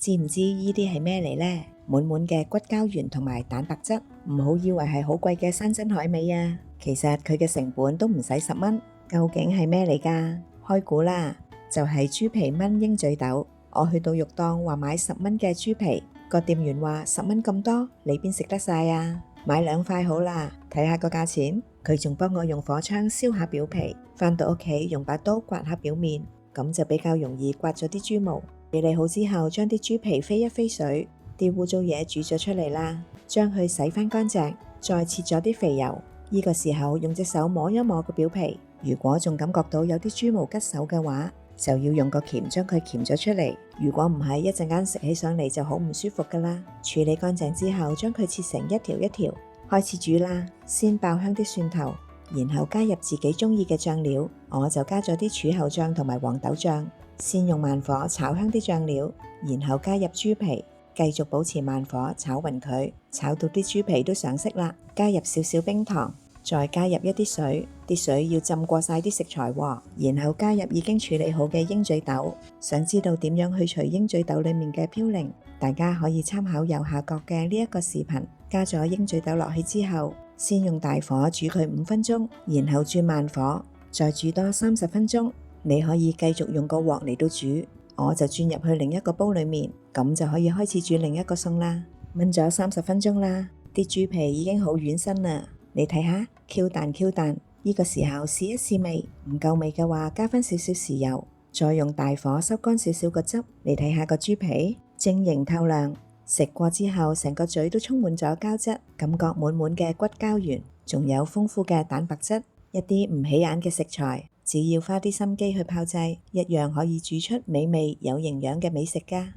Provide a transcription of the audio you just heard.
知唔知呢啲係咩嚟呢？滿滿嘅骨膠原同埋蛋白質，唔好以為係好貴嘅山珍海味啊！其實佢嘅成本都唔使10蚊。究竟係咩嚟㗎？開估啦，就係豬皮炆鷹嘴豆。我去到肉檔話買10蚊嘅豬皮，個店員話10蚊咁多，你邊食得晒啊？買2塊好啦，睇下個價錢。佢仲幫我用火槍燒下表皮，返到屋企用把刀刮下表面，咁就比較容易刮咗啲豬毛。處理好之後，將啲豬皮飛一飛水，啲污糟嘢煮咗出嚟啦，將佢洗返乾淨，再切咗啲肥油。呢個時候用隻手摸一摸個表皮，如果仲感覺到有啲豬毛吉手嘅話，就要用個鉗將佢鉗咗出嚟。如果唔係，一陣間食起上嚟就好唔舒服噶啦。處理乾淨之後，將佢切成一條一條，開始煮啦。先爆香啲蒜頭，然後加入自己中意嘅醬料，我就加咗啲柱侯醬同埋黃豆醬。先用慢火炒香啲醬料，然後加入豬皮，繼續保持慢火炒勻佢，炒到啲豬皮都上色啦。加入少少冰糖，再加入一啲水，啲水要浸過晒啲食材喎。然後加入已經處理好嘅鷹嘴豆。想知道點樣去除鷹嘴豆裡面嘅嘌呤？大家可以參考右下角嘅呢一個視頻。加咗鷹嘴豆落去之後，先用大火煮佢5分鐘，然後轉慢火，再煮多30分鐘。你可以繼續用個鑊嚟到煮，我就轉入去另一個煲裡面，咁就可以開始煮另一個餸啦。燜咗30分鐘啦，啲豬皮已經好軟身啦，你睇下，Q 彈 Q 彈。呢個時候試一試味，唔夠味嘅話加返少少豉油，再用大火收乾少少個汁。你睇下個豬皮晶瑩透亮，食過之後成個嘴都充滿咗膠質，感覺滿滿嘅骨膠原，仲有豐富嘅蛋白質。一啲唔起眼嘅食材，只要花啲心機去炮製，一樣可以煮出美味有營養嘅美食㗎。